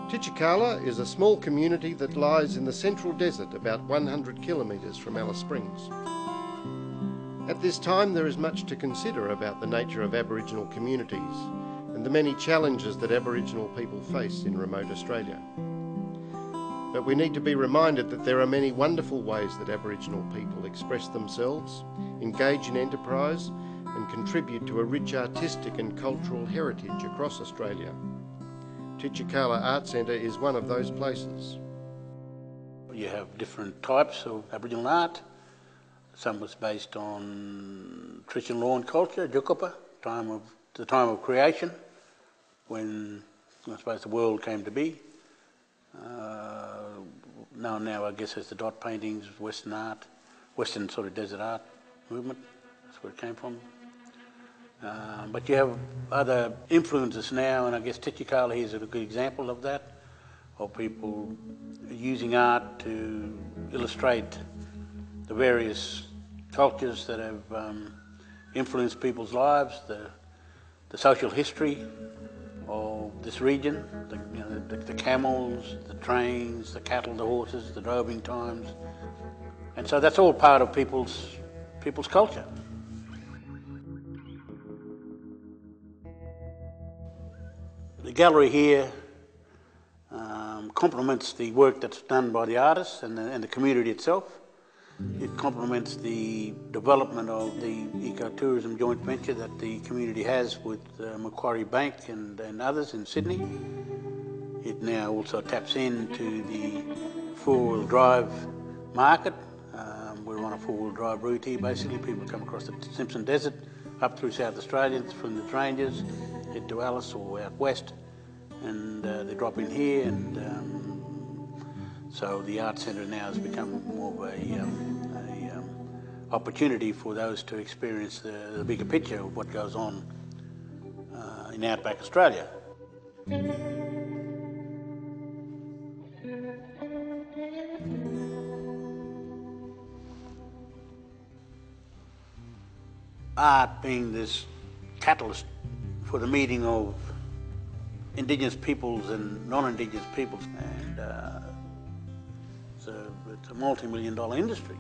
Titjikala is a small community that lies in the central desert about 100 kilometres from Alice Springs. At this time there is much to consider about the nature of Aboriginal communities and the many challenges that Aboriginal people face in remote Australia. But we need to be reminded that there are many wonderful ways that Aboriginal people express themselves, engage in enterprise and contribute to a rich artistic and cultural heritage across Australia. Titjikala Art Centre is one of those places. You have different types of Aboriginal art. Some was based on traditional law and culture, Jukupa, the time of creation, when I suppose the world came to be. Now I guess it's the dot paintings, Western art, Western sort of desert art movement. That's where it came from. But you have other influences now, and I guess Titjikala here is a good example of that, of people using art to illustrate the various cultures that have influenced people's lives, the social history of this region, the camels, the trains, the cattle, the horses, the droving times, and so that's all part of people's culture. The gallery here complements the work that's done by the artists and the community itself. It complements the development of the ecotourism joint venture that the community has with Macquarie Bank and others in Sydney. It now also taps into the four-wheel drive market. We're on a four-wheel drive route here. Basically, people come across the Simpson Desert, up through South Australia, from the ranges, head to Alice or out west, and they drop in here, and so the Art Centre now has become more of a opportunity for those to experience the bigger picture of what goes on in outback Australia. Art being this catalyst for the meeting of indigenous peoples and non-indigenous peoples, and it's a multi-million-dollar industry,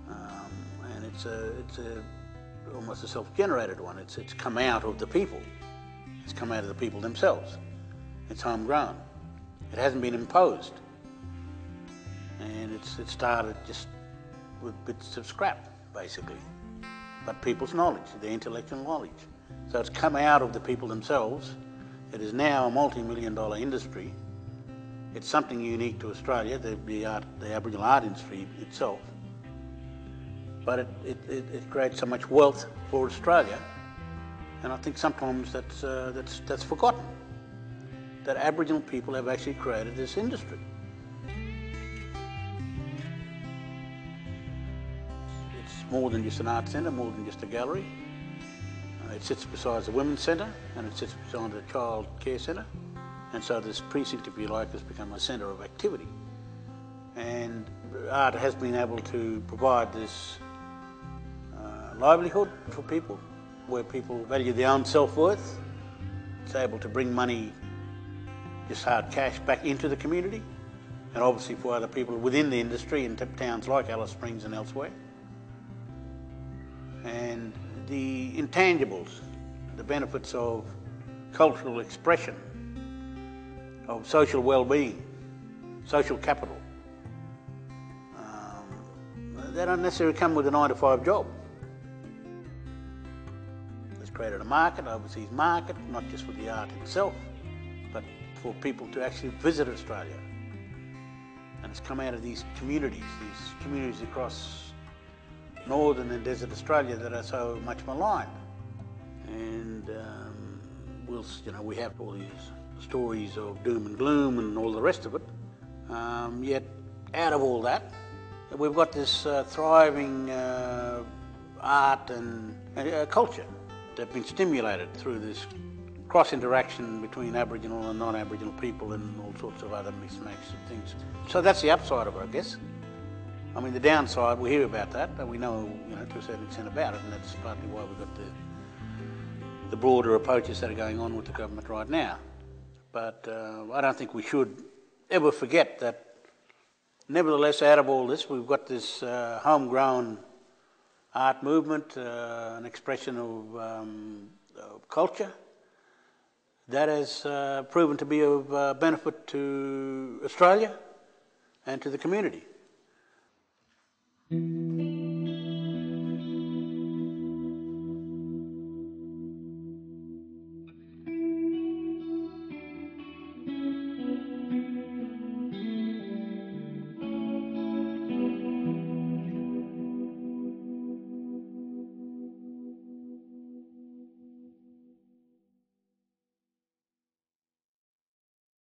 and it's almost a self-generated one. It's come out of the people. It's come out of the people themselves. It's homegrown. It hasn't been imposed, and it started just with bits of scrap, basically, but people's knowledge, their intellectual knowledge. So it's come out of the people themselves. It is now a multi-million-dollar industry. It's something unique to Australia, the Aboriginal art industry itself. But it creates so much wealth for Australia, and I think sometimes that's forgotten, that Aboriginal people have actually created this industry. It's more than just an art centre, more than just a gallery. It sits beside the Women's Centre, and it sits beside the Child Care Centre, and so this precinct, if you like, has become a centre of activity. And art has been able to provide this livelihood for people, where people value their own self-worth. It's able to bring money, just hard cash, back into the community, and obviously for other people within the industry in towns like Alice Springs and elsewhere. And the intangibles, the benefits of cultural expression, of social well-being, social capital, they don't necessarily come with a 9-to-5 job. It's created a market, overseas market, not just for the art itself, but for people to actually visit Australia. And it's come out of these communities across northern and desert Australia that are so much maligned. And we have all these stories of doom and gloom and all the rest of it. Yet out of all that, we've got this thriving art and culture that's been stimulated through this cross-interaction between Aboriginal and non-Aboriginal people and all sorts of other mix-and-match of things. So that's the upside of it, I guess. I mean, the downside, we hear about that, and we know, to a certain extent about it, and that's partly why we've got the broader approaches that are going on with the government right now. But I don't think we should ever forget that, nevertheless, out of all this, we've got this homegrown art movement, an expression of culture that has proven to be of benefit to Australia and to the community.